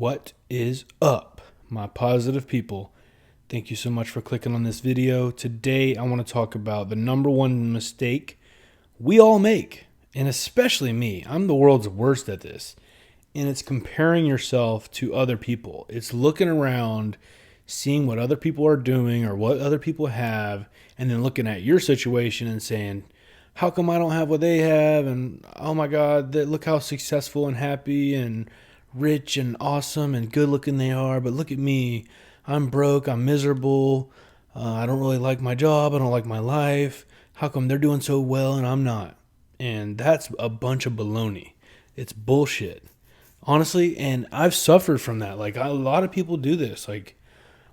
What is up, my positive people? Thank you so much for clicking on this video. Today, I want to talk about the number one mistake we all make, and especially me. I'm the world's worst at this, and it's comparing yourself to other people. It's looking around, seeing what other people are doing or what other people have, and then looking at your situation and saying, how come I don't have what they have? And oh my God, look how successful and happy and rich and awesome and good looking they are. But look at me. I'm broke. I'm miserable. I don't really like my job. I don't like my life. How come they're doing so well and I'm not? And that's a bunch of baloney. It's bullshit, honestly. And I've suffered from that. Like a lot of people do this, like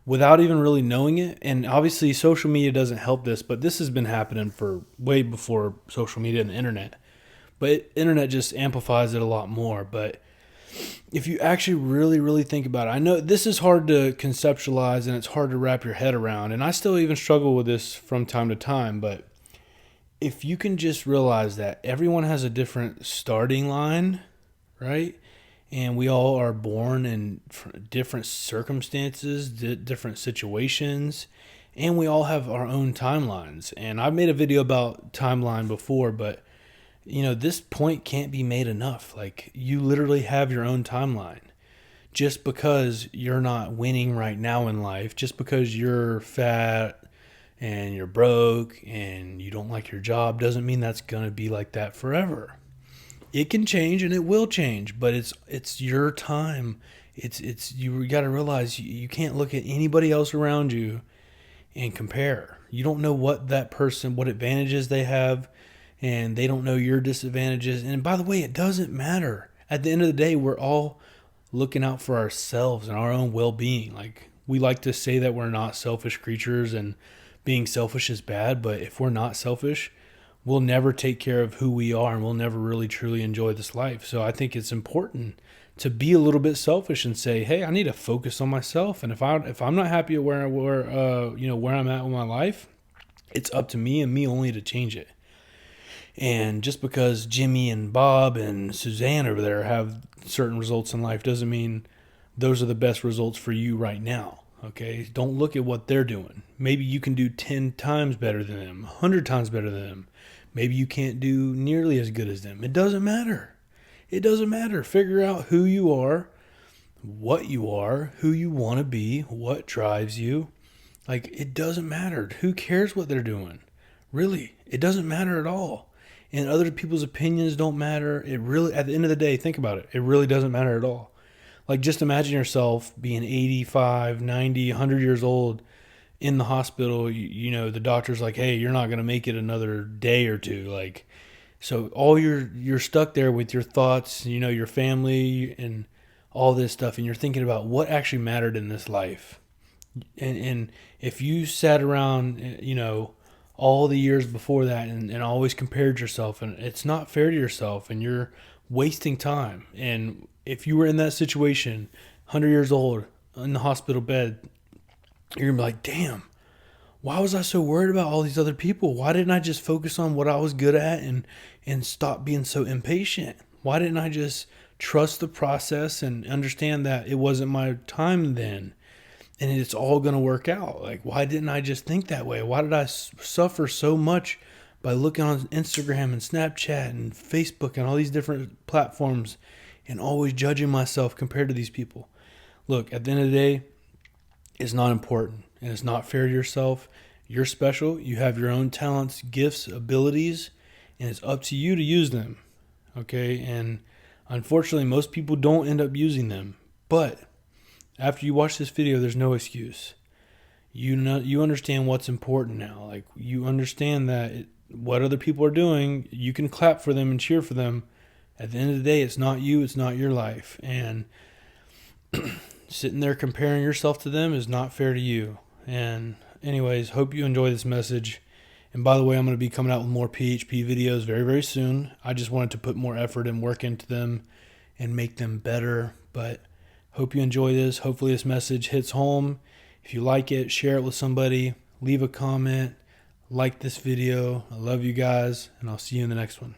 without even really knowing it. And obviously social media doesn't help this, but this has been happening for way before social media and the internet. But internet just amplifies it a lot more. But if you actually really think about it, I know this is hard to conceptualize and it's hard to wrap your head around. And I still even struggle with this from time to time. But if you can just realize that everyone has a different starting line, right? And we all are born in different circumstances, different situations, and we all have our own timelines. And I've made a video about timeline before, but you know, this point can't be made enough. Like, you literally have your own timeline. Just because you're not winning right now in life, just because you're fat and you're broke and you don't like your job, doesn't mean that's going to be like that forever. It can change and it will change, but it's your time. It's you got to realize you can't look at anybody else around you and compare. You don't know what that person, what advantages they have, and they don't know your disadvantages. And by the way, it doesn't matter. At the end of the day, we're all looking out for ourselves and our own well-being. Like, we like to say that we're not selfish creatures and being selfish is bad, but if we're not selfish, we'll never take care of who we are and we'll never really truly enjoy this life. So I think it's important to be a little bit selfish and say, hey, I need to focus on myself. And if I'm not happy at where I'm at with my life, it's up to me and me only to change it. And just because Jimmy and Bob and Suzanne over there have certain results in life doesn't mean those are the best results for you right now. Okay? Don't look at what they're doing. Maybe you can do 10 times better than them, 100 times better than them. Maybe you can't do nearly as good as them. It doesn't matter. It doesn't matter. Figure out who you are, what you are, who you want to be, what drives you. Like, it doesn't matter. Who cares what they're doing? Really, it doesn't matter at all. And other people's opinions don't matter. It really, at the end of the day, think about it. It really doesn't matter at all. Like, just imagine yourself being 85, 90, 100 years old in the hospital. You know, the doctor's like, hey, you're not going to make it another day or two. Like, so all you're stuck there with your thoughts, you know, your family and all this stuff. And you're thinking about what actually mattered in this life. And if you sat around, you know, all the years before that and always compared yourself, and it's not fair to yourself and you're wasting time. And if you were in that situation, 100 years old in the hospital bed, you're gonna be like, damn, why was I so worried about all these other people? Why didn't I just focus on what I was good at and stop being so impatient? Why didn't I just trust the process and understand that it wasn't my time then? And it's all going to work out. Like, why didn't I just think that way? Why did I suffer so much by looking on Instagram and Snapchat and Facebook and all these different platforms and always judging myself compared to these people? Look, at the end of the day, it's not important and it's not fair to yourself. You're special. You have your own talents, gifts, abilities, and it's up to you to use them. Okay? And unfortunately, most people don't end up using them. But after you watch this video, there's no excuse. You understand what's important now. Like, you understand that what other people are doing, you can clap for them and cheer for them. At the end of the day, it's not you, it's not your life. And sitting there comparing yourself to them is not fair to you. And anyways, hope you enjoy this message. And by the way, I'm going to be coming out with more PHP videos very, very soon. I just wanted to put more effort and work into them and make them better. But hope you enjoy this. Hopefully this message hits home. If you like it, share it with somebody. Leave a comment. Like this video. I love you guys, and I'll see you in the next one.